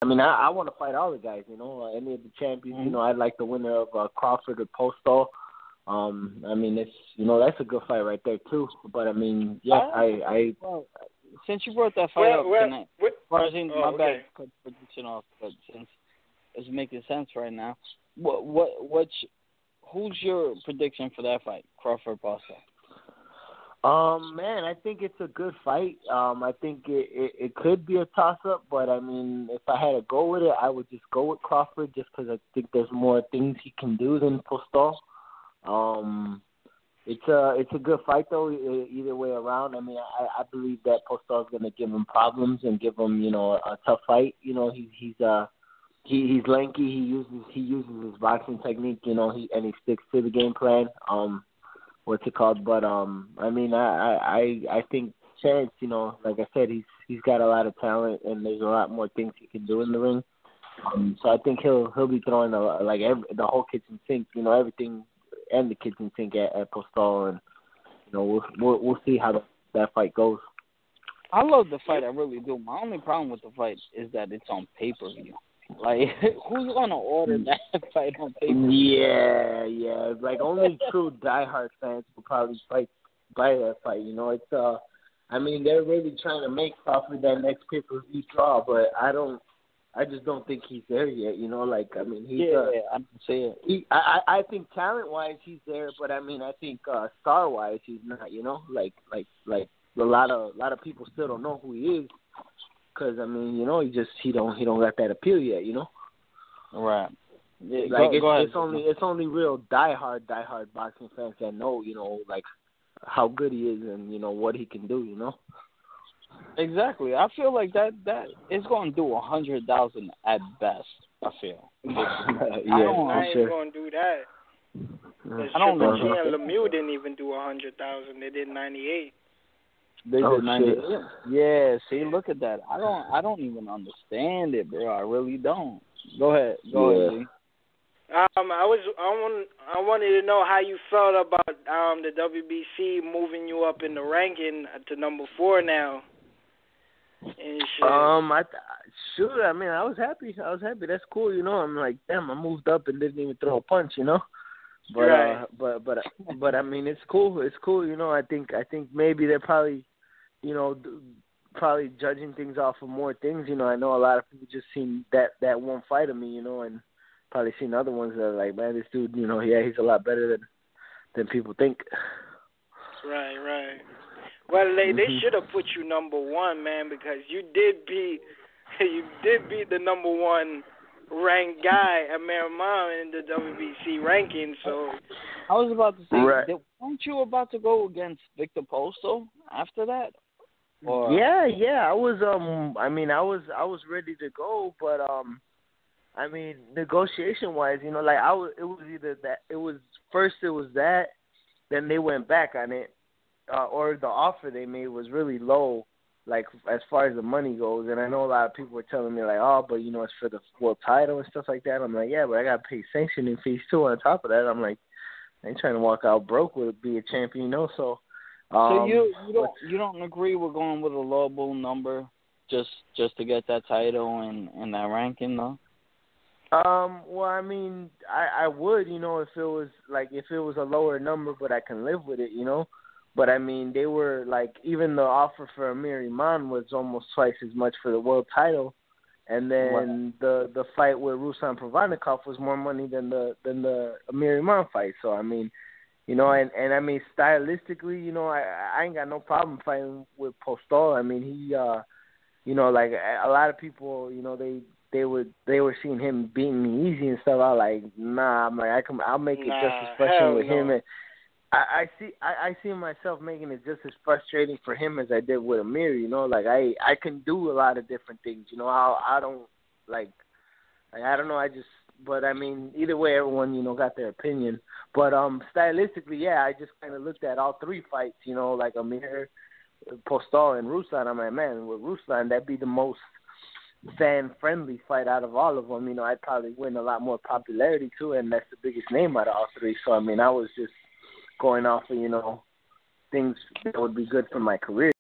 I mean, I want to fight all the guys, any of the champions. Mm-hmm. I'd like the winner of Crawford or Postol. I mean, it's that's a good fight right there too. But I mean, yeah, Well, since you brought that fight up tonight, Barzini, my bad, cut the prediction off, but since it's making sense right now, who's your prediction for that fight, Crawford Postol? Man, I think it's a good fight. I think it could be a toss-up, but, I mean, if I had to go with it, I would just go with Crawford just because I think there's more things he can do than Postol. It's a good fight, though, either way around. I mean, I believe that Postol is going to give him problems and give him, a tough fight. He's lanky. He uses his boxing technique, and he sticks to the game plan. But I mean, I think Terence, like I said, he's got a lot of talent, and there's a lot more things he can do in the ring. So I think he'll be throwing the whole kitchen sink, everything, and the kitchen sink at Postol, and we'll see how that fight goes. I love the fight, I really do. My only problem with the fight is that it's on pay-per-view. Like, who's gonna order that fight on pay-per-view? Yeah. Like, only true diehard fans will probably buy that fight. It's I mean, they're really trying to make Crawford that next pay-per-view draw, but I just don't think he's there yet. I mean, he's I can see it. I think talent-wise he's there, but I mean, I think star-wise he's not. Like a lot of people still don't know who he is. Because, I mean, he don't got that appeal yet, Right. Yeah, like, go ahead. It's only real diehard boxing fans that know, like, how good he is and, what he can do, Exactly. I feel like that is going to do 100,000 at best, I feel. I ain't going to do that. I don't know. Triple G and Lemieux didn't even do 100,000. They did 98. They did 98. Yeah, see, look at that. I don't even understand it, bro. I really don't. Go ahead, Z. I wanted to know how you felt about the WBC moving you up in the ranking to number 4 now. And shit. I mean, I was happy. That's cool, I'm like, damn, I moved up and didn't even throw a punch, But right. but I mean, it's cool. It's cool, I think maybe they're probably, probably judging things off of more things. I know a lot of people just seen that one fight of me, and probably seen other ones that are like, man, this dude, he's a lot better than people think. Right. Well, they should have put you number 1, man, because you did beat the number 1 ranked guy at Miramar in the WBC ranking. So I was about to say, right. Weren't you about to go against Viktor Postol after that? Or? Yeah. I was I mean, I was ready to go, but I mean, negotiation wise, it was either that it was that, then they went back on it, or the offer they made was really low, like as far as the money goes. And I know a lot of people were telling me like, oh, but it's for the world title and stuff like that. I'm like, yeah, but I got to pay sanctioning fees too on top of that. I'm like, I ain't trying to walk out broke with be a champion, So, so you don't agree with going with a lowball number just to get that title and that ranking, though? Well, I mean, I would, if it was a lower number, but I can live with it, But I mean, they were like, even the offer for Amir Iman was almost twice as much for the world title, and then the fight with Ruslan Provodnikov was more money than the Amir Iman fight. So I mean, and I mean stylistically, I ain't got no problem fighting with Postol. I mean, he, like a lot of people, they were seeing him beating me easy and stuff. I was like, nah. I'm like, I'll make it just as frustrating with him. And I see myself making it just as frustrating for him as I did with Amir. Like I can do a lot of different things. I don't like. I don't know. But I mean, either way, everyone got their opinion. But stylistically, yeah, I just kind of looked at all 3 fights. Like Amir, Postol, and Ruslan. I'm like, man, with Ruslan, that'd be the most fan-friendly fight out of all of them. I'd probably win a lot more popularity too, and that's the biggest name out of all 3. So I mean, I was just going off of things that would be good for my career.